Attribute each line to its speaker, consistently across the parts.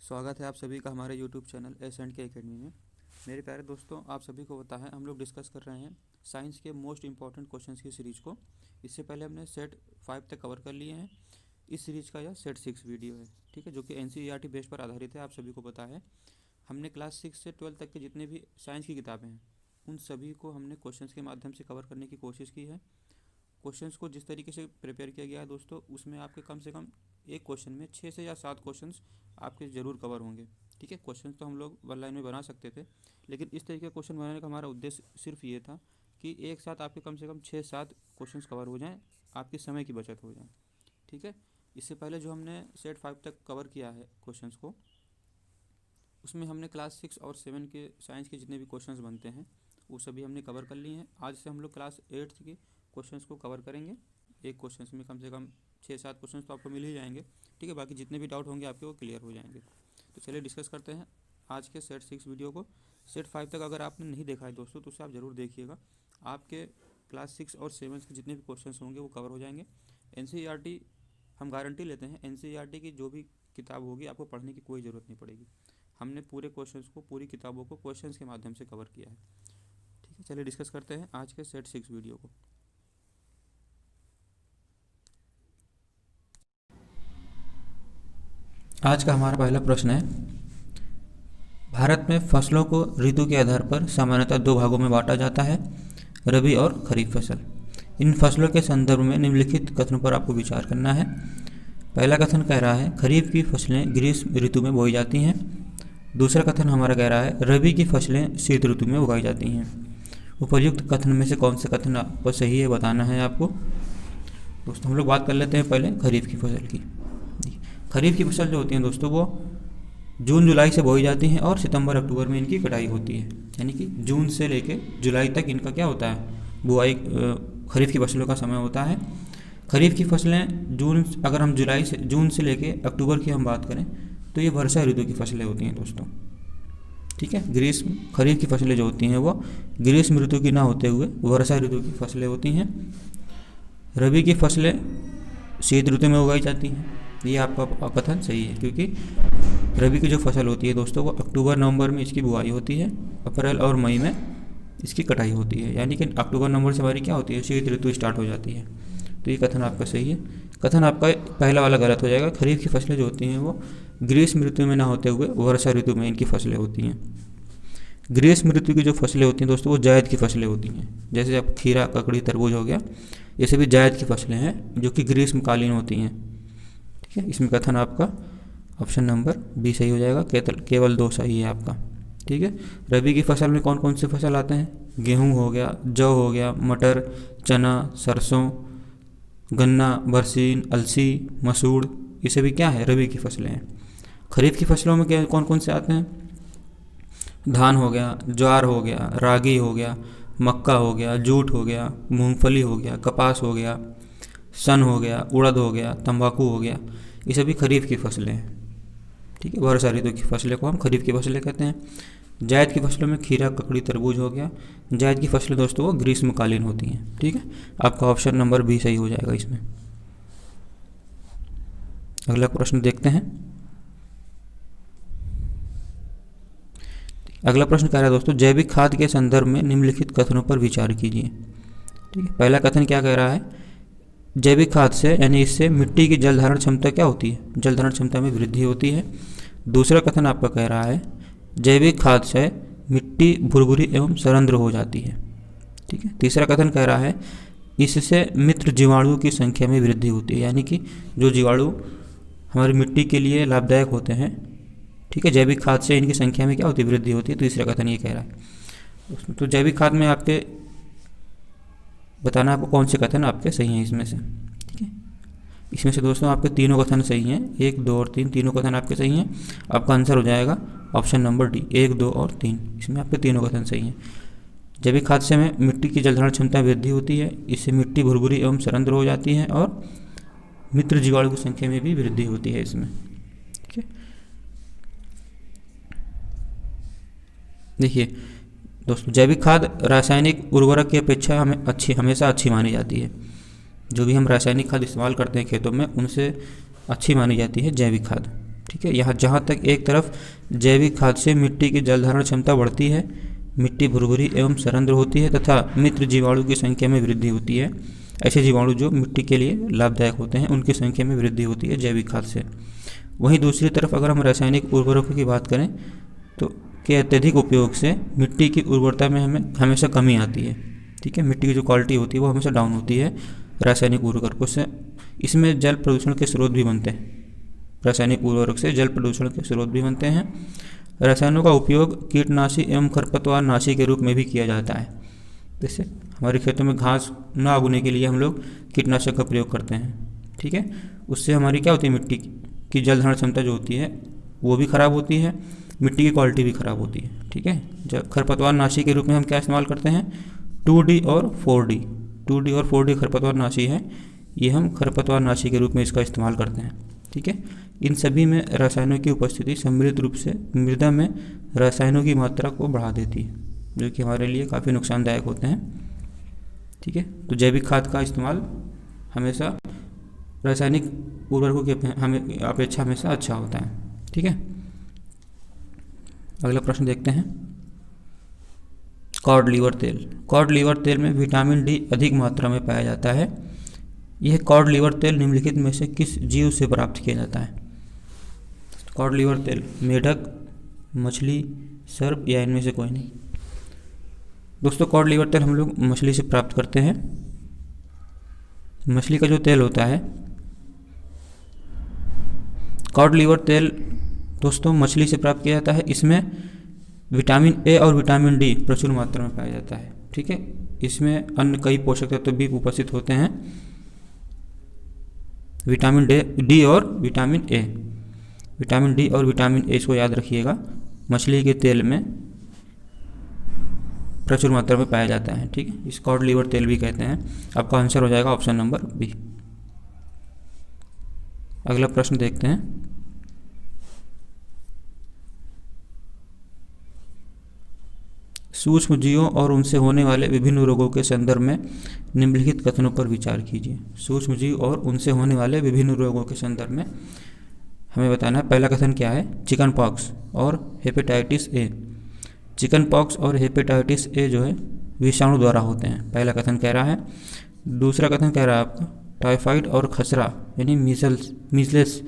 Speaker 1: स्वागत है आप सभी का हमारे यूट्यूब चैनल S&K एकेडमी में। मेरे प्यारे दोस्तों, आप सभी को पता है हम लोग डिस्कस कर रहे हैं साइंस के मोस्ट इंपॉर्टेंट क्वेश्चंस की सीरीज़ को। इससे पहले हमने सेट 5 तक कवर कर लिए हैं। इस सीरीज़ का यह सेट 6 वीडियो है, ठीक है, जो कि NCERT बेस पर आधारित है। आप सभी को पता है हमने क्लास 6 से 12 तक के जितने भी साइंस की किताबें हैं उन सभी को हमने क्वेश्चंस के माध्यम से कवर करने की कोशिश की है। क्वेश्चंस को जिस तरीके से प्रिपेयर किया गया है दोस्तों, उसमें आपके कम से कम एक क्वेश्चन में 6 से या 7 क्वेश्चंस आपके ज़रूर कवर होंगे, ठीक है। क्वेश्चन तो हम लोग वन लाइन में बना सकते थे, लेकिन इस तरीके का क्वेश्चन बनाने का हमारा उद्देश्य सिर्फ ये था कि एक साथ आपके कम से कम 6-7 क्वेश्चंस कवर हो जाएं, आपकी समय की बचत हो जाए, ठीक है। इससे पहले जो हमने सेट 5 तक कवर किया है क्वेश्चंस को, उसमें हमने क्लास 6 और 7 के साइंस के जितने भी क्वेश्चंस बनते हैं वो सभी हमने कवर कर लिए हैं। आज से हम लोग क्लास 8 के क्वेश्चंस को कवर करेंगे। एक क्वेश्चंस में कम से कम 6-7 क्वेश्चंस तो आपको मिल ही जाएंगे, ठीक है। बाकी जितने भी डाउट होंगे आपके वो क्लियर हो जाएंगे। तो चलिए डिस्कस करते हैं आज के सेट 6 वीडियो को। सेट 5 तक अगर आपने नहीं देखा है दोस्तों तो उसे आप ज़रूर देखिएगा। आपके क्लास 6 और 7 के जितने भी क्वेश्चंस होंगे वो कवर हो जाएंगे। NCERT हम गारंटी लेते हैं, NCERT की जो भी किताब होगी आपको पढ़ने की कोई ज़रूरत नहीं पड़ेगी। हमने पूरे क्वेश्चंस को, पूरी किताबों को क्वेश्चंस के माध्यम से कवर किया है, ठीक है। चलिए डिस्कस करते हैं आज के सेट 6 वीडियो को। आज का हमारा पहला प्रश्न है, भारत में फसलों को ऋतु के आधार पर सामान्यतः 2 भागों में बांटा जाता है, रबी और खरीफ फसल। इन फसलों के संदर्भ में निम्नलिखित कथनों पर आपको विचार करना है। पहला कथन कह रहा है खरीफ की फसलें ग्रीष्म ऋतु में बोई जाती हैं। दूसरा कथन हमारा कह रहा है रबी की फसलें शीत ऋतु में उगाई जाती हैं। उपर्युक्त कथन में से कौन सा कथन आपको सही है बताना है आपको। दोस्तों हम लोग बात कर लेते हैं पहले खरीफ की फसल की। खरीफ की फसल जो होती हैं दोस्तों वो जून जुलाई से बोई जाती हैं और सितंबर अक्टूबर में इनकी कटाई होती है। यानी कि जून से लेके जुलाई तक इनका क्या होता है, बुआई, खरीफ की फसलों का समय होता है। खरीफ की फसलें अगर हम जून से लेके अक्टूबर की हम बात करें तो ये वर्षा ऋतु की फसलें होती हैं दोस्तों, ठीक है। खरीफ की फसलें जो होती हैं वो ग्रीष्म ऋतु की ना होते हुए वर्षा ऋतु की फसलें होती हैं। रबी की फसलें शीत ऋतु में उगाई जाती हैं। ये आपका कथन सही है, क्योंकि रबी की जो फसल होती है दोस्तों वो अक्टूबर नवंबर में इसकी बुआई होती है, अप्रैल और मई में इसकी कटाई होती है। यानी कि अक्टूबर नवंबर से हमारी क्या होती है, शीत ऋतु स्टार्ट हो जाती है। तो ये कथन आपका सही है। कथन आपका पहला वाला गलत हो जाएगा। खरीफ की फसलें जो होती हैं वो ग्रीष्म ऋतु में ना होते हुए वर्षा ऋतु में इनकी फसलें होती हैं। ग्रीष्म ऋतु की जो फसलें होती हैं दोस्तों वो जायद की फसलें होती हैं। जैसे अब खीरा, ककड़ी, तरबूज हो गया, ये सभी जायद की फसलें हैं जो कि ग्रीष्मकालीन होती हैं, ठीक है। इसमें कथन आपका ऑप्शन नंबर बी सही हो जाएगा। केवल 2 सही है आपका, ठीक है। रबी की फसल में कौन कौन से फसल आते हैं, गेहूँ हो गया, जौ हो गया, मटर, चना, सरसों, गन्ना, बरसीन, अलसी, मसूर, ये सभी क्या है, रबी की फसलें हैं। खरीफ की फसलों में क्या कौन कौन से आते हैं, धान हो गया, ज्वार हो गया, रागी हो गया, मक्का हो गया, जूट हो गया, मूंगफली हो गया, कपास हो गया, सन हो गया, उड़द हो गया, तंबाकू हो गया, ये सभी खरीफ की फसलें हैं, ठीक है। वर्षा ऋतु की फसलें को हम खरीफ की फसलें कहते हैं। जायद की फसलों में खीरा, ककड़ी, तरबूज हो गया। जायद की फसलें दोस्तों वो ग्रीष्मकालीन होती हैं, ठीक है। आपका ऑप्शन नंबर बी सही हो जाएगा इसमें। अगला प्रश्न देखते हैं। अगला प्रश्न कह रहा है दोस्तों जैविक खाद के संदर्भ में निम्नलिखित कथनों पर विचार कीजिए, ठीक है। पहला कथन क्या कह रहा है, जैविक खाद से यानी इससे मिट्टी की जल धारण क्षमता क्या होती है, जल धारण क्षमता में वृद्धि होती है। दूसरा कथन आपका कह रहा है जैविक खाद से मिट्टी भुरभुरी एवं सरंध्र हो जाती है, ठीक है। तीसरा कथन कह रहा है इससे मित्र जीवाणुओं की संख्या में वृद्धि होती है, यानी कि जो जीवाणु हमारी मिट्टी के लिए लाभदायक होते हैं, ठीक है, जैविक खाद से इनकी संख्या में क्या होती है, वृद्धि होती है। तीसरा कथन ये कह रहा है। तो जैविक खाद में आपके बताना आपको कौन से कथन आपके सही हैं इसमें से, ठीक है। इसमें से दोस्तों आपके तीनों कथन सही हैं, 1, 2 और 3 तीनों कथन आपके सही हैं। आपका आंसर हो जाएगा ऑप्शन नंबर डी, 1, 2 और 3, इसमें आपके तीनों कथन सही हैं। जैविक खाद से में मिट्टी की जलधारण क्षमता वृद्धि होती है, इससे मिट्टी भुरभुरी एवं सरंध्र हो जाती है और मित्र जीवाणु की संख्या में भी वृद्धि होती है इसमें, ठीक है। देखिए दोस्तों जैविक खाद रासायनिक उर्वरक की अपेक्षा हमेशा अच्छी मानी जाती है। जो भी हम रासायनिक खाद इस्तेमाल करते हैं खेतों में उनसे अच्छी मानी जाती है जैविक खाद, ठीक है। ठीक है। यहाँ जहाँ तक एक तरफ जैविक खाद से मिट्टी की जल धारण क्षमता बढ़ती है, मिट्टी भुरभुरी एवं सरंध्र होती है तथा मित्र जीवाणु की संख्या में वृद्धि होती है। ऐसे जीवाणु जो मिट्टी के लिए लाभदायक होते हैं उनकी संख्या में वृद्धि होती है जैविक खाद से। वहीं दूसरी तरफ अगर हम रासायनिक उर्वरकों की बात करें तो के अत्यधिक उपयोग से मिट्टी की उर्वरता में हमें हमेशा कमी आती है। ठीक है, मिट्टी की जो क्वालिटी होती है वो हमेशा डाउन होती है रासायनिक उर्वरकों से। इसमें जल प्रदूषण के स्रोत भी बनते हैं, रासायनिक उर्वरक से जल प्रदूषण के स्रोत भी बनते हैं। रसायनों का उपयोग कीटनाशी एवं खरपतवार नाशी के रूप में भी किया जाता है। जैसे हमारे खेतों में घास ना उगने के लिए हम लोग कीटनाशक का प्रयोग करते हैं। ठीक है, उससे हमारी क्या होती है, मिट्टी की जल धारण क्षमता जो होती है वो भी ख़राब होती है, मिट्टी की क्वालिटी भी ख़राब होती है। ठीक है, जब खरपतवार नाशी के रूप में हम क्या इस्तेमाल करते हैं, 2D और 4D, 2D और 4D खरपतवार नाशी है, ये हम खरपतवार नाशी के रूप में इसका इस्तेमाल करते हैं। ठीक है, इन सभी में रसायनों की उपस्थिति सम्मिलित रूप से मृदा में रसायनों की मात्रा को बढ़ा देती है, जो कि हमारे लिए काफ़ी नुकसानदायक होते हैं। ठीक है, तो जैविक खाद का इस्तेमाल हमेशा रासायनिक उर्वरकों की अपेक्षा हमेशा अच्छा होता है। ठीक है, अगला प्रश्न देखते हैं। कॉड लीवर तेल। कॉड लीवर तेल में विटामिन डी अधिक मात्रा में पाया जाता है। यह कॉड लीवर तेल निम्नलिखित में से किस जीव से प्राप्त किया जाता है? कॉड लीवर तेल मेढक, मछली, सर्प या इनमें से कोई नहीं। दोस्तों, कॉड लीवर तेल हम लोग मछली से प्राप्त करते हैं। मछली का जो तेल होता है, कॉड लीवर तेल दोस्तों मछली से प्राप्त किया जाता है। इसमें विटामिन ए और विटामिन डी प्रचुर मात्रा में पाया जाता है। ठीक है, इसमें अन्य कई पोषक तत्व भी उपस्थित होते हैं, विटामिन डी और विटामिन ए। विटामिन डी और विटामिन ए इसको याद रखिएगा, मछली के तेल में प्रचुर मात्रा में पाया जाता है। ठीक है, इस कॉड लीवर तेल भी कहते हैं। आपका आंसर हो जाएगा ऑप्शन नंबर बी। अगला प्रश्न देखते हैं। सूक्ष्म जीवों और उनसे होने वाले विभिन्न रोगों के संदर्भ में निम्नलिखित कथनों पर विचार कीजिए। सूक्ष्म जीव और उनसे होने वाले विभिन्न रोगों के संदर्भ में हमें बताना है। पहला कथन क्या है, चिकन पॉक्स और हेपेटाइटिस ए। चिकन पॉक्स और हेपेटाइटिस ए जो है विषाणु द्वारा होते हैं, पहला कथन कह रहा है। दूसरा कथन कह रहा है आपका टाइफाइड और खसरा यानी मीजल्स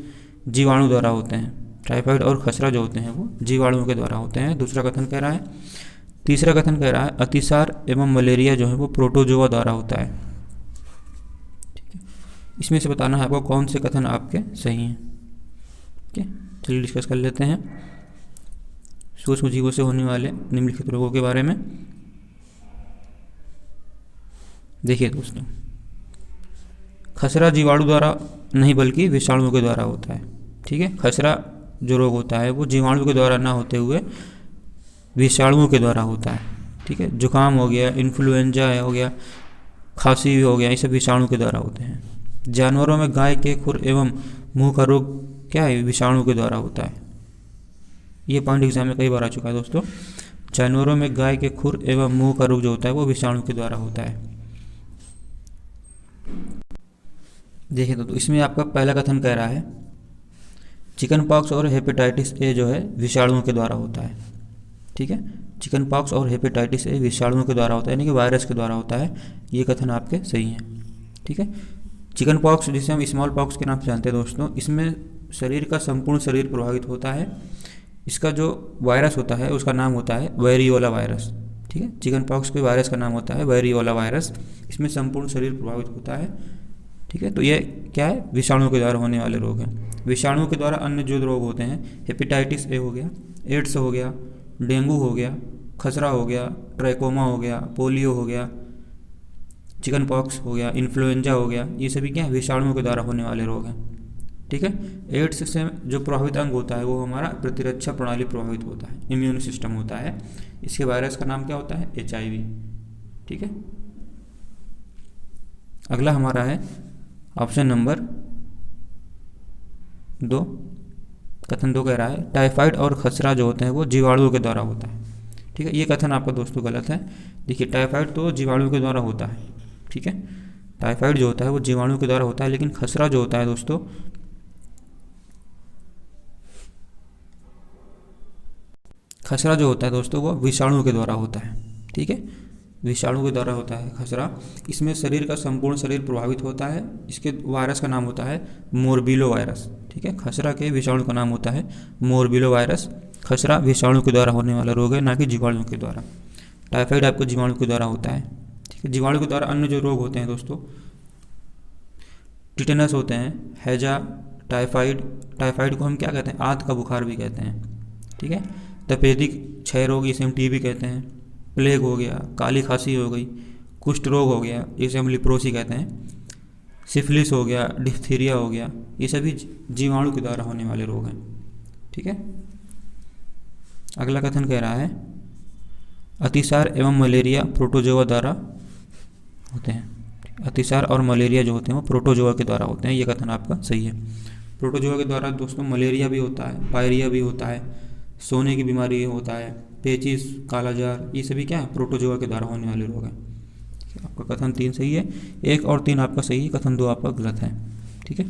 Speaker 1: जीवाणु द्वारा होते हैं। टाइफाइड और खसरा जो होते हैं वो जीवाणुओं के द्वारा होते हैं, दूसरा कथन कह रहा है। तीसरा कथन कह रहा है अतिसार एवं मलेरिया जो है वो प्रोटोजोआ द्वारा होता है। ठीक है, इसमें से बताना है आपको कौन से कथन आपके सही हैं। ठीक है, चलिए डिस्कस कर लेते हैं सूक्ष्म जीवों से होने वाले निम्नलिखित रोगों के बारे में। देखिए दोस्तों, खसरा जीवाणु द्वारा नहीं बल्कि विषाणुओं के द्वारा होता है। ठीक है, खसरा जो रोग होता है वो जीवाणु के द्वारा ना होते हुए विषाणुओं के द्वारा होता है। ठीक है, जुकाम हो गया, इन्फ्लुएंजा हो गया, खांसी हो गया, ये सब विषाणु के द्वारा होते हैं। जानवरों में गाय के खुर एवं मुंह का रोग क्या है, विषाणु के द्वारा होता है। ये पॉइंट एग्जाम में कई बार आ चुका है दोस्तों। जानवरों में गाय के खुर एवं मुंह का रोग जो होता है वो विषाणु के द्वारा होता है। देखिए तो इसमें आपका पहला कथन कह रहा है चिकन पॉक्स और हेपेटाइटिस ए जो है विषाणुओं के द्वारा होता है। ठीक है, चिकन पॉक्स और हेपेटाइटिस ए विषाणुओं के द्वारा होता है, यानी कि वायरस के द्वारा होता है। ये कथन आपके सही हैं। ठीक है, चिकन पॉक्स जिसे हम स्मॉल पॉक्स के नाम से जानते हैं दोस्तों, इसमें शरीर का संपूर्ण शरीर प्रभावित होता है। इसका जो वायरस होता है उसका नाम होता है वेरियोला वायरस। ठीक है, चिकन पॉक्स के वायरस का नाम होता है वेरियोला वायरस। इसमें संपूर्ण शरीर प्रभावित होता है। ठीक है, तो ये क्या है, विषाणुओं के द्वारा होने वाले रोग हैं। विषाणुओं के द्वारा अन्य जो रोग होते हैं, हेपेटाइटिस ए हो गया, एड्स हो गया, डेंगू हो गया, खसरा हो गया, ट्रैकोमा हो गया, पोलियो हो गया, चिकन पॉक्स हो गया, इन्फ्लुएंजा हो गया, ये सभी क्या है, विषाणुओं के द्वारा होने वाले रोग हैं। ठीक है, एड्स से जो प्रभावित अंग होता है वो हमारा प्रतिरक्षा प्रणाली प्रभावित होता है, इम्यून सिस्टम होता है। इसके वायरस का नाम क्या होता है, HIV। ठीक है, अगला हमारा है ऑप्शन नंबर 2। कथन 2 कह रहा है टाइफाइड और खसरा जो होते हैं वो जीवाणुओं के द्वारा होता है। ठीक है, ये कथन आपका दोस्तों गलत है। देखिए, टाइफाइड तो जीवाणुओं के द्वारा होता है। ठीक है, टाइफाइड जो होता है वो जीवाणुओं के द्वारा होता है, लेकिन खसरा जो होता है दोस्तों खसरा जो होता है दोस्तों वो विषाणु के द्वारा होता है, ठीक है, विषाणु के द्वारा होता है खसरा। इसमें शरीर का संपूर्ण शरीर प्रभावित होता है। इसके वायरस का नाम होता है मोरबिलो वायरस, ठीक है। खसरा के विषाणु का नाम होता है मोरबिलो वायरस। खसरा विषाणु के द्वारा होने वाला रोग है, ना कि जीवाणु के द्वारा। टाइफाइड आपको जीवाणु के द्वारा होता है, ठीक है। जीवाणु के द्वारा अन्य जो रोग होते हैं दोस्तों, टिटेनस होते हैं, हैजा, टाइफाइड। टाइफाइड को हम क्या कहते हैं, आंत का बुखार भी कहते हैं, ठीक है। तपेदिक क्षय रोग, इसे हम टीबी कहते हैं। प्लेग हो गया, काली खांसी हो गई, कुष्ठ रोग हो गया, इसे हम लिप्रोसी कहते हैं। सिफिलिस हो गया, डिप्थीरिया हो गया, ये सभी जीवाणु के द्वारा होने वाले रोग हैं, ठीक है। अगला कथन कह रहा है अतिसार एवं मलेरिया प्रोटोजोआ द्वारा होते हैं। अतिसार और मलेरिया जो होते हैं वो प्रोटोजोआ के द्वारा होते हैं, ये कथन आपका सही है। प्रोटोजोआ के द्वारा दोस्तों मलेरिया भी होता है, पायरिया भी होता है, सोने की बीमारी होता है, पेचिस, कालाजार, ये सभी क्या है, प्रोटोजोआ के द्वारा होने वाले रोग हैं। आपका कथन 3 सही है, 1 और 3 आपका सही है, कथन 2 आपका गलत है, ठीक है।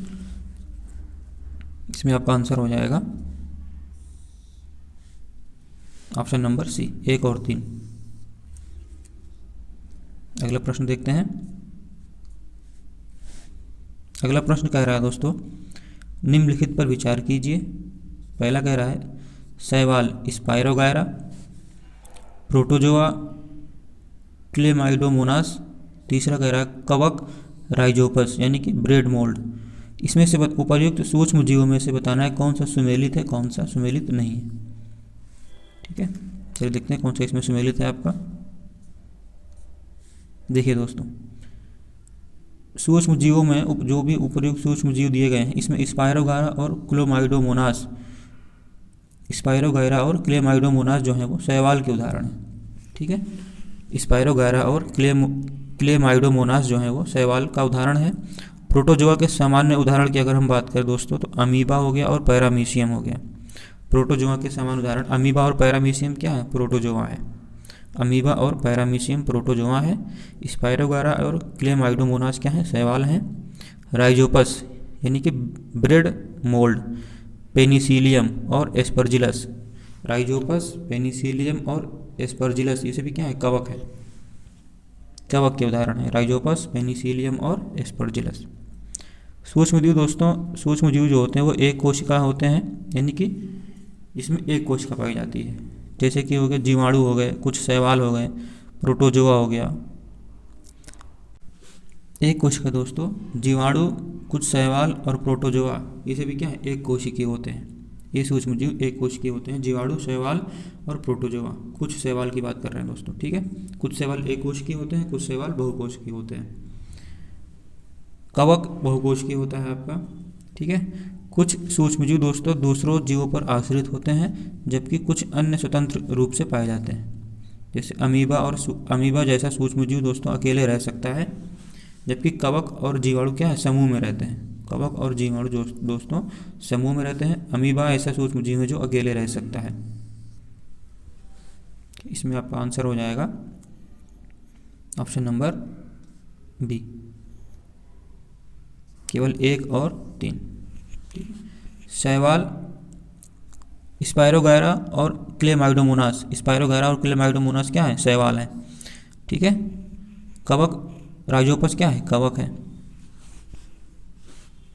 Speaker 1: इसमें आपका आंसर हो जाएगा ऑप्शन नंबर सी, 1 और 3। अगला प्रश्न देखते हैं। अगला प्रश्न कह रहा है दोस्तों, निम्नलिखित पर विचार कीजिए। पहला कह रहा है शैवाल स्पाइरोगायरा, प्रोटोजोआ क्लेमाइडोमोनास। तीसरा कह रहा है कवक राइजोपस यानी कि ब्रेड मोल्ड। इसमें से उपर्युक्त सूक्ष्म जीवों में से बताना है कौन सा सुमेलित है, कौन सा सुमेलित नहीं है, ठीक है। चलिए देखते हैं कौन सा इसमें सुमेलित है आपका। देखिए दोस्तों, सूक्ष्म जीवों में जो भी उपर्युक्त सूक्ष्म जीव दिए गए हैं, इसमें स्पाइरोगायरा और क्लेमाइडोमोनास, स्पाइरोगायरा और क्लेमाइडोमोनास जो है वो शैवाल के उदाहरण हैं, ठीक है। स्पाइरोगायरा और क्लेमाइडोमोनास जो है वो शैवाल का उदाहरण है। प्रोटोजोआ के सामान्य उदाहरण की अगर हम बात करें दोस्तों, तो अमीबा हो गया और पैरामीशियम हो गया। प्रोटोजोआ के सामान्य उदाहरण अमीबा और पैरामीशियम क्या है, प्रोटोजोआ है। अमीबा और पैरामीशियम प्रोटोजोआ है। स्पाइरोगायरा और क्लेमाइडोमोनास क्या है, शैवाल हैं। राइजोपस यानी कि ब्रेड मोल्ड, पेनिसिलियम और एस्परजिलस। राइजोपस, पेनिसिलियम और एस्परजिलस ये सभी क्या है, कवक है, कवक के उदाहरण है। राइजोपस, पेनिसिलियम और एस्परजिलस। सूक्ष्मजीव दोस्तों, सूक्ष्मजीव जो होते हैं वो एक कोशिका होते हैं, यानी कि इसमें एक कोशिका पाई जाती है। जैसे कि हो गए जीवाणु हो गए, कुछ शैवाल हो गए, प्रोटोजोआ हो गया। एक कोशिका दोस्तों, जीवाणु, कुछ शैवाल और प्रोटोजोआ ये सभी क्या है, एक कोशिकीय होते हैं। ये सूक्ष्मजीव एक कोशिकीय होते हैं, जीवाणु, शैवाल और प्रोटोजोआ। कुछ शैवाल की बात कर रहे हैं दोस्तों, ठीक है। कुछ शैवाल एक कोशिकीय होते हैं, कुछ शैवाल बहुकोशिकीय होते हैं। कवक बहुकोशिकीय होता है आपका, ठीक है। कुछ सूक्ष्मजीव दोस्तों दूसरों जीवों पर आश्रित होते हैं, जबकि कुछ अन्य स्वतंत्र रूप से पाए जाते हैं। जैसे अमीबा जैसा सूक्ष्मजीव दोस्तों अकेले रह सकता है, जबकि कवक और जीवाणु क्या है, समूह में रहते हैं। कवक और जीवाणु दोस्तों समूह में रहते हैं। अमीबा ऐसा सूक्ष्मजीव है जो अकेले रह सकता है। इसमें आपका आंसर हो जाएगा ऑप्शन नंबर बी, केवल 1 और 3। शैवाल स्पाइरोगायरा और क्लेमाइडोमोनास, स्पाइरोगायरा और क्लेमाइडोमोनास क्या है, शैवाल हैं, ठीक है। कवक राइजोपस क्या है, कवक है।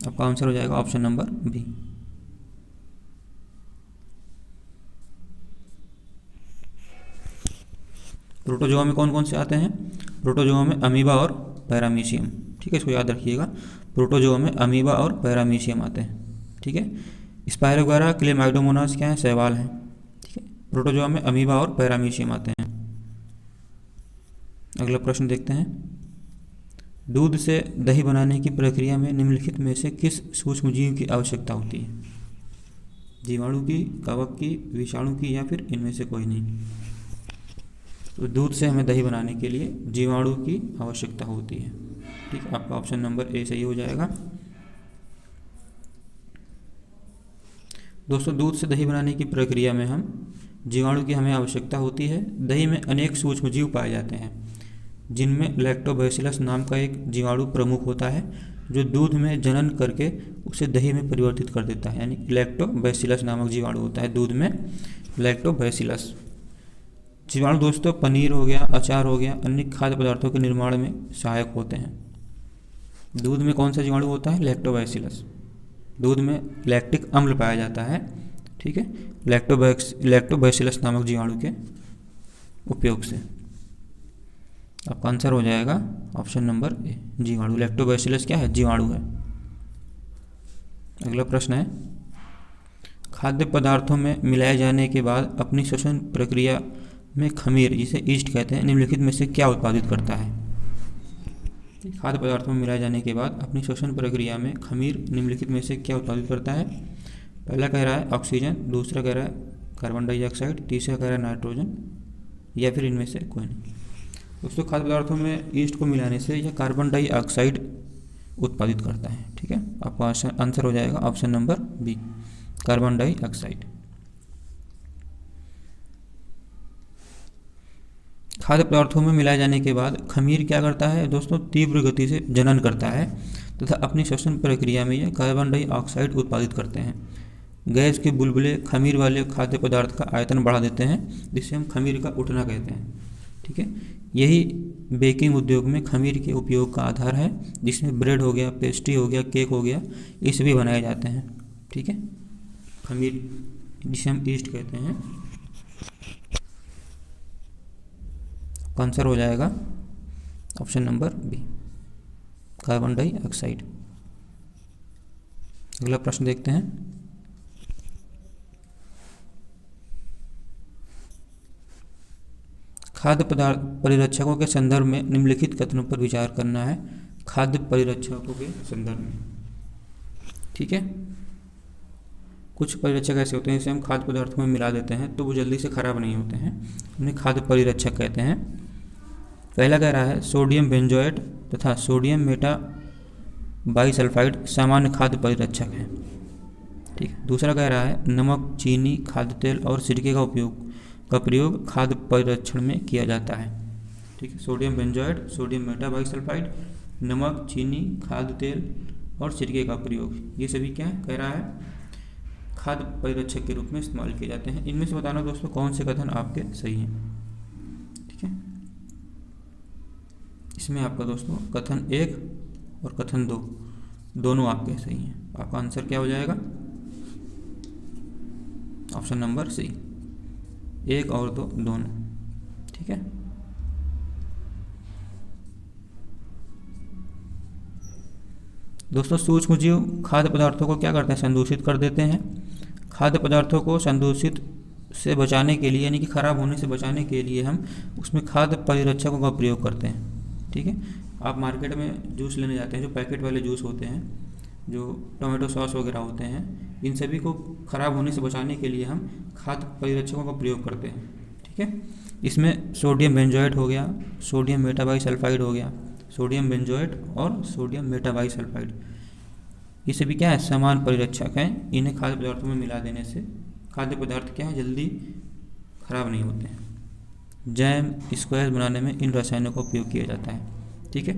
Speaker 1: आपका आंसर हो जाएगा ऑप्शन नंबर बी। प्रोटोजोआ में कौन कौन से आते हैं, प्रोटोजोआ में अमीबा और पैरामीशियम, ठीक है, इसको याद रखिएगा। प्रोटोजोआ में अमीबा और पैरामीशियम आते हैं, ठीक है। स्पाइरोगायरा, क्लेमाइडोमोनास क्या है, शैवाल हैं, ठीक है। प्रोटोजोआ में अमीबा और पैरामीशियम आते हैं। अगला प्रश्न देखते हैं। दूध से दही बनाने की प्रक्रिया में निम्नलिखित में से किस सूक्ष्मजीव की आवश्यकता होती है? जीवाणु की, कवक की, विषाणु की, या फिर इनमें से कोई नहीं? तो दूध से हमें दही बनाने के लिए जीवाणु की आवश्यकता होती है, ठीक है। आपका ऑप्शन नंबर ए सही हो जाएगा। दोस्तों दूध से दही बनाने की प्रक्रिया में जीवाणु की हमें आवश्यकता होती है। दही में अनेक सूक्ष्मजीव पाए जाते हैं, जिनमें लैक्टोबैसिलस नाम का एक जीवाणु प्रमुख होता है, जो दूध में जनन करके उसे दही में परिवर्तित कर देता है। यानी लैक्टोबैसिलस नामक जीवाणु होता है दूध में, लैक्टोबैसिलस। जीवाणु दोस्तों पनीर हो गया, अचार हो गया, अन्य खाद्य पदार्थों के निर्माण में सहायक होते हैं। दूध में कौन सा जीवाणु होता है? लैक्टोबैसिलस। दूध में लैक्टिक अम्ल पाया जाता है, ठीक है, लैक्टोबैसिलस नामक जीवाणु के उपयोग से। आपका आंसर हो जाएगा ऑप्शन नंबर ए, जीवाणु। लैक्टोबैसिलस क्या है? जीवाणु है। अगला प्रश्न है, खाद्य पदार्थों में मिलाए जाने के बाद अपनी श्वसन प्रक्रिया में खमीर, जिसे ईस्ट कहते हैं, निम्नलिखित में से क्या उत्पादित करता है? खाद्य पदार्थों में मिलाए जाने के बाद अपनी श्वसन प्रक्रिया में खमीर निम्नलिखित में से क्या उत्पादित करता है? पहला कह रहा है ऑक्सीजन, दूसरा कह रहा है कार्बन डाइऑक्साइड, तीसरा कह रहा है नाइट्रोजन, या फिर इनमें से कोई नहीं। दोस्तों खाद्य पदार्थों में ईस्ट को मिलाने से यह कार्बन डाइऑक्साइड उत्पादित करता है, ठीक है। आपका आंसर हो जाएगा option number B, carbon dioxide. खाद्य पदार्थों में मिलाए जाने के बाद खमीर क्या करता है दोस्तों? तीव्र गति से जनन करता है तथा अपनी श्वसन प्रक्रिया में यह कार्बन डाइऑक्साइड उत्पादित करते हैं। गैस के बुलबुले खमीर वाले खाद्य पदार्थ का आयतन बढ़ा देते हैं, जिसे हम खमीर का उठना कहते हैं, ठीक है। यही बेकिंग उद्योग में खमीर के उपयोग का आधार है, जिसमें ब्रेड हो गया, पेस्ट्री हो गया, केक हो गया, ये सभी बनाए जाते हैं, ठीक है। खमीर जिसे हम ईस्ट कहते हैं। आंसर हो जाएगा option number B, carbon dioxide. अगला प्रश्न देखते हैं, खाद्य पदार्थ परिरक्षकों के संदर्भ में निम्नलिखित कथनों पर विचार करना है। खाद्य परिरक्षकों के संदर्भ में, ठीक है। कुछ परिरक्षक ऐसे होते हैं जिसे हम खाद्य पदार्थों में मिला देते हैं तो वो जल्दी से खराब नहीं होते हैं, उन्हें खाद्य परिरक्षक कहते हैं। पहला कह रहा है सोडियम बेंजोएट तथा सोडियम मेटा बाइसल्फाइड सामान्य खाद्य परिरक्षक हैं, ठीक है। दूसरा कह रहा है नमक, चीनी, खाद्य तेल और सिरके का प्रयोग खाद्य परिरक्षण में किया जाता है, ठीक है। Sodium benzoate, sodium Meta bisulphide, नमक, चीनी, खाद्य तेल और सिरके का प्रयोग, ये सभी क्या है? कह रहा है खाद्य परिरक्षक के रूप में इस्तेमाल किए जाते हैं। इनमें से बताना दोस्तों कौन से कथन आपके सही हैं, ठीक है। इसमें आपका दोस्तों कथन 1 और कथन 2 दोनों आपके सही हैं। आपका आंसर क्या हो जाएगा? ऑप्शन नंबर सी, 1 और 2 दोनों, ठीक है। दोस्तों सूक्ष्म जीव खाद्य पदार्थों को क्या करते हैं? संदूषित कर देते हैं। खाद्य पदार्थों को संदूषित से बचाने के लिए, यानी कि खराब होने से बचाने के लिए हम उसमें खाद्य परिरक्षकों का प्रयोग करते हैं, ठीक है। आप मार्केट में जूस लेने जाते हैं, जो पैकेट वाले जूस होते हैं, जो टोमेटो सॉस वगैरह होते हैं, इन सभी को खराब होने से बचाने के लिए हम खाद्य परिरक्षकों का प्रयोग करते हैं, ठीक है। इसमें सोडियम बेंजोएट हो गया, सोडियम मेटाबाइसल्फाइड हो गया, सोडियम बेंजोएट और सोडियम मेटाबाइसल्फाइड, ये सभी क्या है? समान परिरक्षक हैं। इन्हें खाद्य पदार्थों में मिला देने से खाद्य पदार्थ क्या है? जल्दी खराब नहीं होते हैं। जैम, स्क्वैश बनाने में इन रसायनों का उपयोग किया जाता है, ठीक है।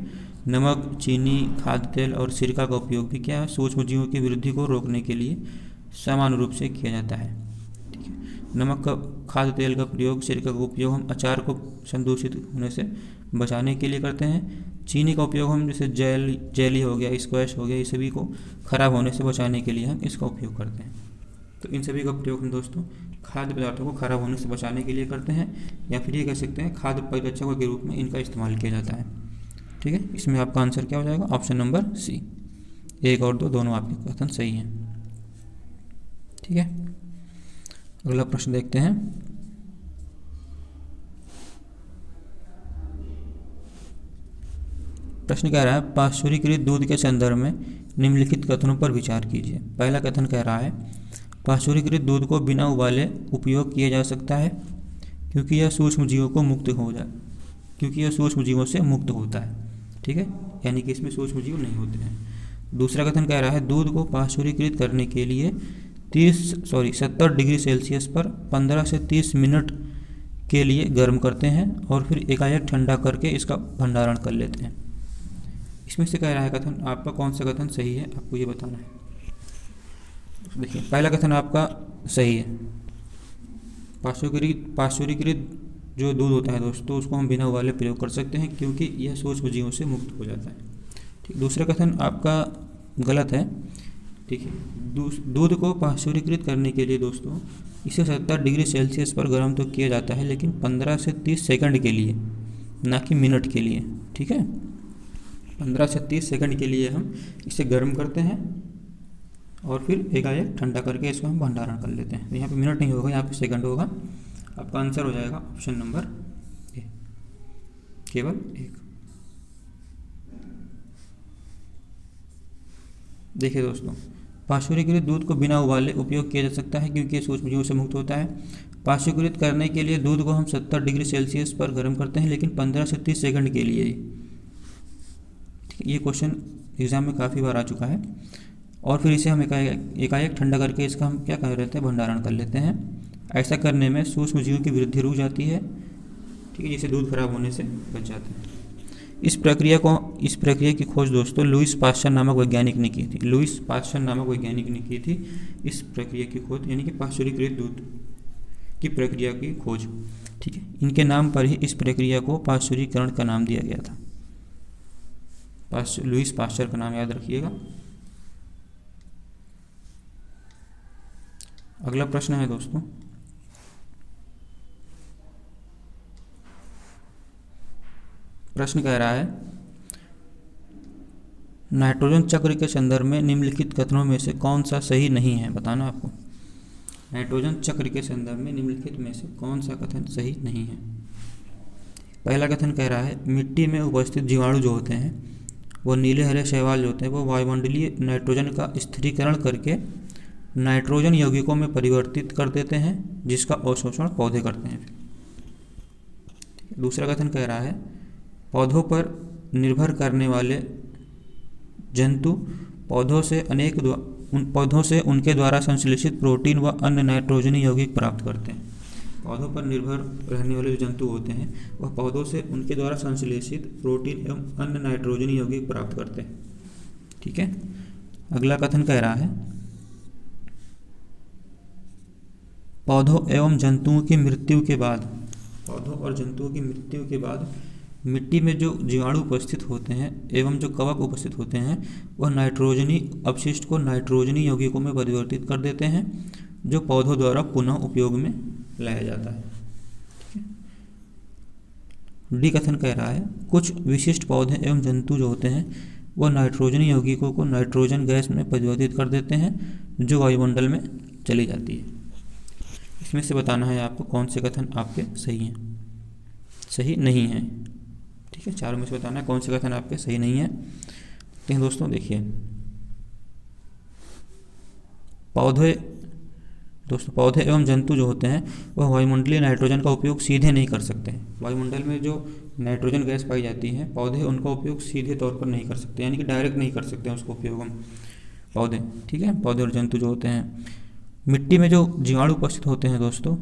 Speaker 1: नमक, चीनी, खाद्य तेल और सिरका का उपयोग भी क्या है? सूक्ष्म जीवों की वृद्धि को रोकने के लिए समान रूप से किया जाता है, ठीक है। नमक का, खाद्य तेल का प्रयोग, सिरका का उपयोग हम अचार को संदूषित होने से बचाने के लिए करते हैं। चीनी का उपयोग हम जैसे जेली हो गया, स्क्वैश हो गया, ये सभी को खराब होने से बचाने के लिए हम इसका उपयोग करते हैं। तो इन सभी का प्रयोग हम दोस्तों खाद्य पदार्थों को खराब होने से बचाने के लिए करते हैं, या फिर ये कह सकते हैं खाद्य परिरक्षकों के रूप में इनका इस्तेमाल किया जाता है, ठीक है। इसमें आपका आंसर क्या हो जाएगा? ऑप्शन नंबर सी, 1 और 2 दोनों आपके कथन सही हैं, ठीक है। अगला प्रश्न देखते हैं, प्रश्न कह रहा है पाश्चुरीकृत दूध के संदर्भ में निम्नलिखित कथनों पर विचार कीजिए। पहला कथन कह रहा है पाश्चुरीकृत दूध को बिना उबाले उपयोग किया जा सकता है क्योंकि यह सूक्ष्म जीवों को मुक्त हो जाए, क्योंकि यह सूक्ष्म जीवों से मुक्त होता है, ठीक है, यानी कि इसमें सूक्ष्म जीव नहीं होते हैं। दूसरा कथन कह रहा है दूध को पाश्चुरीकृत करने के लिए 70 डिग्री सेल्सियस पर 15 से 30 मिनट के लिए गर्म करते हैं और फिर एकाएक ठंडा करके इसका भंडारण कर लेते हैं। इसमें से कह रहा है कथन आपका कौन सा कथन सही है, आपको ये बताना है। देखिए पहला कथन आपका सही है, पाश्चुरीकृत जो दूध होता है दोस्तों, उसको हम बिना उबाले प्रयोग कर सकते हैं क्योंकि यह सूक्ष्म जीवों से मुक्त हो जाता है। ठीक, दूसरा कथन आपका गलत है। ठीक है, दूध को पाश्चुरीकृत करने के लिए दोस्तों इसे 70 डिग्री सेल्सियस पर गर्म तो किया जाता है, लेकिन 15 से 30 सेकंड के लिए, ना कि मिनट के लिए। ठीक है, 15 से 30 सेकंड के लिए हम इसे गर्म करते हैं और फिर एकाएक ठंडा करके इसको हम भंडारण कर लेते हैं। तो यहाँ पे मिनट नहीं होगा, यहाँ पे सेकंड होगा। आपका आंसर हो जाएगा ऑप्शन नंबर ए, केवल 1। देखिए दोस्तों, पाश्चुरीकृत दूध को बिना उबाले उपयोग किया जा सकता है क्योंकि सूक्ष्म जीवों से मुक्त होता है। पाश्चुरीकृत करने के लिए दूध को हम 70 डिग्री सेल्सियस पर गर्म करते हैं, लेकिन 15 से 30 सेकंड के लिए। ये क्वेश्चन एग्जाम में काफ़ी बार आ चुका है। और फिर इसे हम एकाएक ठंडा करके इसका हम क्या कर रहते हैं, भंडारण कर लेते हैं। ऐसा करने में सूक्ष्म जीवों की वृद्धि रुक जाती है। ठीक है, जिससे दूध खराब होने से बच जाते हैं। इस प्रक्रिया की खोज दोस्तों लुईस पाश्चर नामक वैज्ञानिक ने की थी। लुईस पाश्चर नामक वैज्ञानिक ने की थी इस प्रक्रिया की खोज, यानी कि पाश्चुरीकृत दूध की प्रक्रिया की खोज। ठीक है, इनके नाम पर ही इस प्रक्रिया को पाश्चुरीकरण का नाम दिया गया था। लुईस पाश्चर का नाम याद रखिएगा। अगला प्रश्न है दोस्तों, प्रश्न कह रहा है नाइट्रोजन चक्र के संदर्भ में निम्नलिखित कथनों में से कौन सा सही नहीं है, बताना आपको। नाइट्रोजन चक्र के संदर्भ में निम्नलिखित में से कौन सा कथन सही नहीं है। पहला कथन कह रहा है मिट्टी में उपस्थित जीवाणु जो होते हैं वो नीले हरे शैवाल जो होते हैं वो वायुमंडलीय नाइट्रोजन का स्थिरीकरण करके नाइट्रोजन यौगिकों में परिवर्तित कर देते हैं, जिसका अवशोषण पौधे करते हैं। दूसरा कथन कह रहा है पौधों पर निर्भर करने वाले जंतु पौधों से उनके द्वारा संश्लेषित प्रोटीन व अन्य नाइट्रोजनी यौगिक प्राप्त करते हैं। पौधों पर निर्भर रहने वाले जो जंतु होते हैं वह पौधों से उनके द्वारा संश्लेषित प्रोटीन एवं अन्य नाइट्रोजनी यौगिक प्राप्त करते हैं। ठीक है, अगला कथन कह रहा है पौधों एवं जंतुओं की मृत्यु के बाद मिट्टी में जो जीवाणु उपस्थित होते हैं एवं जो कवक उपस्थित होते हैं वह नाइट्रोजनी अपशिष्ट को नाइट्रोजनी यौगिकों में परिवर्तित कर देते हैं, जो पौधों द्वारा पुनः उपयोग में लाया जाता है। डी कथन कह रहा है कुछ विशिष्ट पौधे एवं जंतु जो होते हैं वह नाइट्रोजनी यौगिकों को नाइट्रोजन गैस में परिवर्तित कर देते हैं, जो वायुमंडल में चली जाती है। इसमें से बताना है आपको कौन से कथन आपके सही हैं, सही नहीं हैं। ठीक है, चारों में से बताना है कौन से कथन आपके सही नहीं है। तो दोस्तों देखिए, पौधे एवं जंतु जो होते हैं वह वायुमंडलीय नाइट्रोजन का उपयोग सीधे नहीं कर सकते हैं। वायुमंडल में जो नाइट्रोजन गैस पाई जाती है पौधे उनका उपयोग सीधे तौर पर नहीं कर सकते, यानी कि डायरेक्ट नहीं कर सकते हैं उसका उपयोग हम पौधे। ठीक है, पौधे और जंतु जो होते हैं। मिट्टी में जो जीवाणु उपस्थित होते हैं दोस्तों,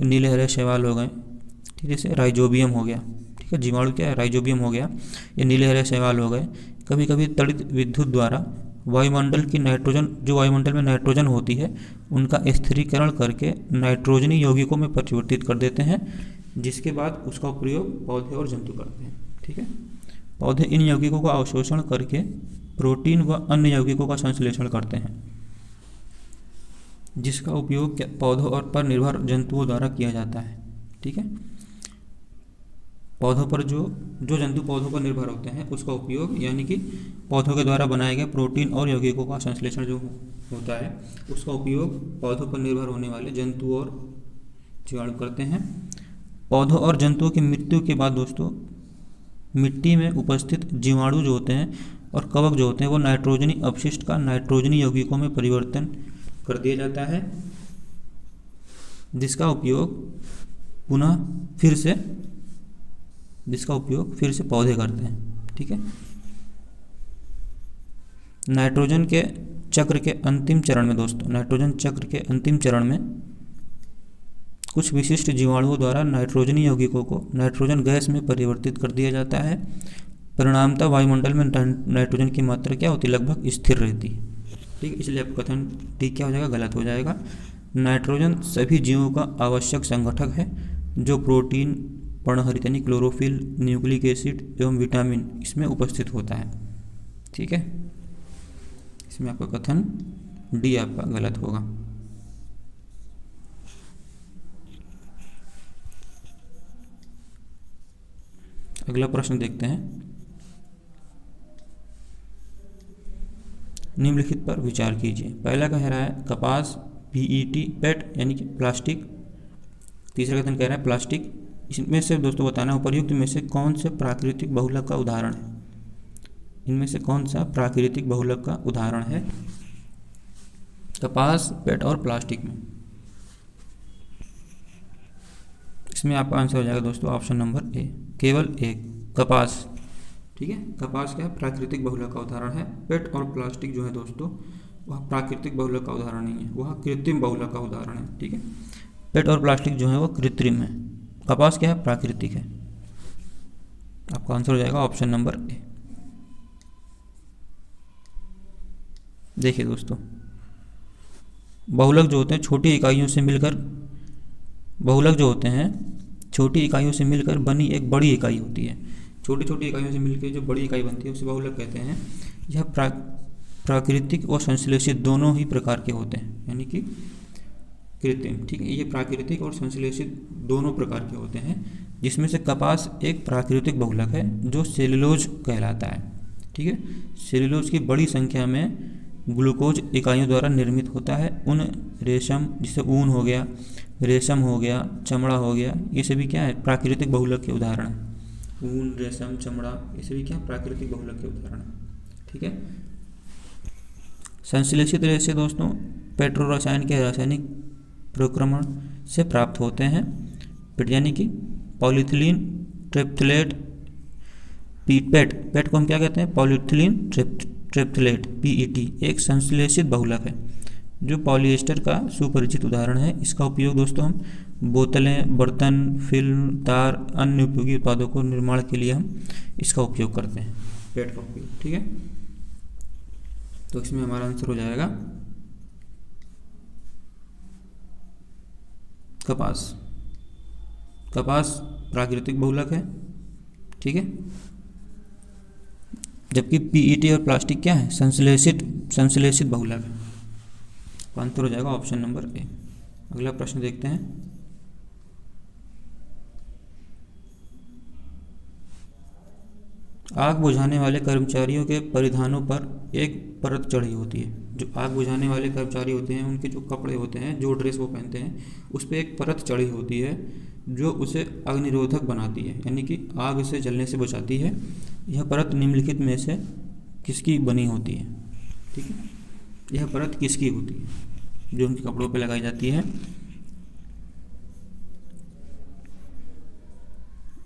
Speaker 1: नीले हरे शैवाल हो गए, ठीक है, जैसे राइजोबियम हो गया। ठीक है, जीवाणु क्या है, राइजोबियम हो गया, ये नीले हरे शैवाल हो गए। कभी कभी तड़ित विद्युत द्वारा वायुमंडल की जो वायुमंडल में नाइट्रोजन होती है उनका स्थिरीकरण करके नाइट्रोजनी यौगिकों में परिवर्तित कर देते हैं, जिसके बाद उसका प्रयोग पौधे और जंतु करते हैं। ठीक है, पौधे इन यौगिकों का अवशोषण करके प्रोटीन व अन्य यौगिकों का संश्लेषण करते हैं, जिसका उपयोग पौधों और पर निर्भर जंतुओं द्वारा किया जाता है। ठीक है, पौधों पर जो जंतु पौधों पर निर्भर होते हैं उसका उपयोग, यानी कि पौधों के द्वारा बनाए गए प्रोटीन और यौगिकों का संश्लेषण जो होता है उसका उपयोग पौधों पर निर्भर होने वाले जंतु और जीवाणु करते हैं। पौधों और जंतुओं की मृत्यु के बाद दोस्तों मिट्टी में उपस्थित जीवाणु जो होते हैं और कवक जो होते हैं वो नाइट्रोजनी अपशिष्ट का नाइट्रोजनी यौगिकों में परिवर्तन कर दिया जाता है, जिसका उपयोग फिर से पौधे करते हैं। ठीक है, नाइट्रोजन चक्र के अंतिम चरण में कुछ विशिष्ट जीवाणुओं द्वारा नाइट्रोजनी यौगिकों को नाइट्रोजन गैस में परिवर्तित कर दिया जाता है। परिणामतः वायुमंडल में नाइट्रोजन की मात्रा क्या होती है, लगभग स्थिर रहती है। ठीक, इसलिए आपका कथन ठीक क्या हो जाएगा, गलत हो जाएगा। नाइट्रोजन सभी जीवों का आवश्यक संगठक है जो प्रोटीन, पर्णहरित यानी क्लोरोफिल, न्यूक्लिक एसिड एवं विटामिन इसमें उपस्थित होता है। ठीक है, इसमें आपका कथन डी आपका गलत होगा। अगला प्रश्न देखते हैं। निम्नलिखित पर विचार कीजिए। पहला कह रहा है कपास, पीईटी, पेट यानी कि प्लास्टिक। तीसरा कथन कह रहा है प्लास्टिक। इसमें से दोस्तों बताना उपर्युक्त में से कौन से प्राकृतिक बहुलक का उदाहरण है। इनमें से कौन सा प्राकृतिक बहुलक का उदाहरण है कपास, पेट और प्लास्टिक में। इसमें आपका आंसर हो जाएगा दोस्तों ऑप्शन नंबर ए, केवल एक, कपास। ठीक है, कपास क्या है, प्राकृतिक बहुलक का उदाहरण है। पेट और प्लास्टिक जो है दोस्तों वह प्राकृतिक बहुलक का उदाहरण नहीं है, वह कृत्रिम बहुलक का उदाहरण है। ठीक है, पेट और प्लास्टिक जो है वह कृत्रिम है, कपास क्या है, प्राकृतिक है। आपका आंसर हो जाएगा ऑप्शन नंबर ए। देखिए दोस्तों, बहुलक जो होते हैं छोटी इकाइयों से मिलकर, बहुलक जो होते हैं छोटी इकाइयों से मिलकर बनी एक बड़ी इकाई होती है। छोटी छोटी इकाइयों से मिलकर जो बड़ी इकाई बनती है उसे बहुलक कहते हैं। यह प्राकृतिक और संश्लेषित दोनों ही प्रकार के होते हैं, यानी कि कृत्रिम। ठीक है, ये प्राकृतिक और संश्लेषित दोनों प्रकार के होते हैं, जिसमें से कपास एक प्राकृतिक बहुलक है जो सेलुलोज कहलाता है। ठीक है, सेलुलोज की बड़ी संख्या में ग्लूकोज इकाइयों द्वारा निर्मित होता है। ऊन, रेशम, जिसे ऊन हो गया, रेशम हो गया, चमड़ा हो गया, ये सभी क्या है, प्राकृतिक बहुलक के उदाहरण हैं। ऊन, रेशम, चमड़ा, ये सभी क्या प्राकृतिक बहुलक के उदाहरण हैं। ठीक है, संश्लेषित रेशे दोस्तों पेट्रो रसायन के रासायनिक प्रक्रमण से प्राप्त होते हैं। यानी कि पॉलीथिलीन ट्रिप्थलेट, पेट को हम क्या कहते हैं, पॉलीथिलीन ट्रिप्थलेट, पीईटी एक संश्लेषित बहुलक है जो पॉलिएस्टर का सुपरिचित उदाहरण है। इसका उपयोग दोस्तों हम बोतलें, बर्तन, फिल्म, तार, अन्य उपयोगी उत्पादों को निर्माण के लिए हम इसका उपयोग करते हैं, पेट का उपयोग। ठीक है, तो इसमें हमारा आंसर हो जाएगा कपास। कपास प्राकृतिक बहुलक है। ठीक है, जबकि पीईटी और प्लास्टिक क्या है, संश्लेषित बहुलक है। आंसर हो जाएगा ऑप्शन नंबर ए। अगला प्रश्न देखते हैं। आग बुझाने वाले कर्मचारियों के परिधानों पर एक परत चढ़ी होती है। जो आग बुझाने वाले कर्मचारी होते हैं उनके जो कपड़े होते हैं, जो ड्रेस वो पहनते हैं, उस पर एक परत चढ़ी होती है जो उसे अग्निरोधक बनाती है, यानी कि आग से जलने से बचाती है। यह परत निम्नलिखित में से किसकी बनी होती है। ठीक है, यह परत किसकी होती है जो उनके कपड़ों पर लगाई जाती है।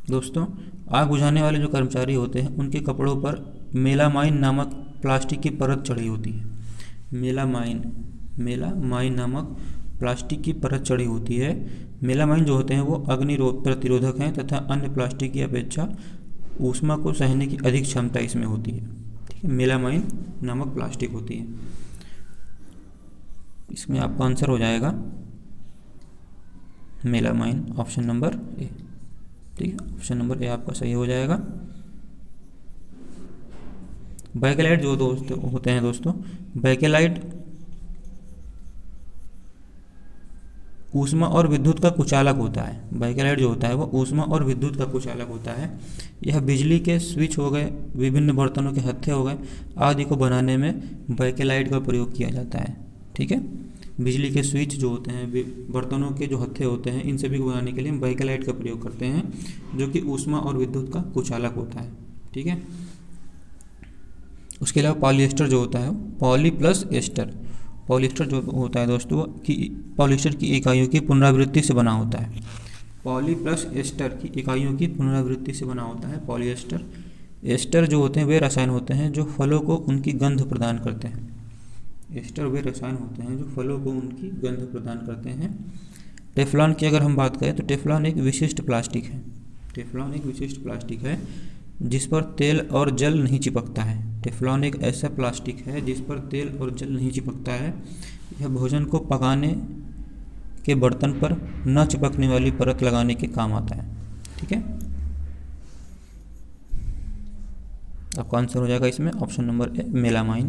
Speaker 1: दोस्तों, आग बुझाने वाले जो कर्मचारी होते हैं उनके कपड़ों पर मेलामाइन नामक प्लास्टिक की परत चढ़ी होती है। मेलामाइन नामक प्लास्टिक की परत चढ़ी होती है। मेलामाइन जो होते हैं वो अग्नि प्रतिरोधक हैं तथा अन्य प्लास्टिक की अपेक्षा ऊष्मा को सहने की अधिक क्षमता इसमें होती है। ठीक है, मेलामाइन नामक प्लास्टिक होती है। इसमें आपका आंसर हो जाएगा मेलामाइन, ऑप्शन नंबर ए। ठीक है, ऑप्शन नंबर ए आपका सही हो जाएगा। बैकेलाइट जो होते हैं दोस्तों, बैकेलाइट ऊष्मा और विद्युत का कुचालक होता है। बैकेलाइट जो होता है वो ऊष्मा और विद्युत का कुचालक होता है। यह बिजली के स्विच हो गए, विभिन्न बर्तनों के हत्थे हो गए आदि को बनाने में बैकेलाइट का प्रयोग किया जाता है। ठीक है, बिजली के स्विच जो होते हैं, बर्तनों के जो हत्थे होते हैं, इन सभी को बनाने के लिए हम बैकेलाइट का प्रयोग करते हैं जो कि ऊष्मा और विद्युत का कुचालक होता है। ठीक है, उसके अलावा पॉलिएस्टर जो होता है, पॉली प्लस एस्टर, पॉलिएस्टर जो होता है दोस्तों कि पॉलिएस्टर की इकाइयों की पुनरावृत्ति से बना होता है। पॉली प्लस एस्टर की इकाइयों की पुनरावृत्ति से बना होता है पॉलिएस्टर। एस्टर जो होते हैं वे रसायन होते हैं जो फलों को उनकी गंध प्रदान करते हैं। एस्टर वे रसायन होते हैं जो फलों को उनकी गंध प्रदान करते हैं। टेफ्लॉन की अगर हम बात करें तो टेफ्लॉन एक विशिष्ट प्लास्टिक है। टेफ्लॉन एक विशिष्ट प्लास्टिक है जिस पर तेल और जल नहीं चिपकता है। टेफ्लॉन एक ऐसा प्लास्टिक है जिस पर तेल और जल नहीं चिपकता है। यह भोजन को पकाने के बर्तन पर न चिपकने वाली परत लगाने के काम आता है। ठीक है, आपका आंसर हो जाएगा इसमें ऑप्शन नंबर ए, मेलामाइन।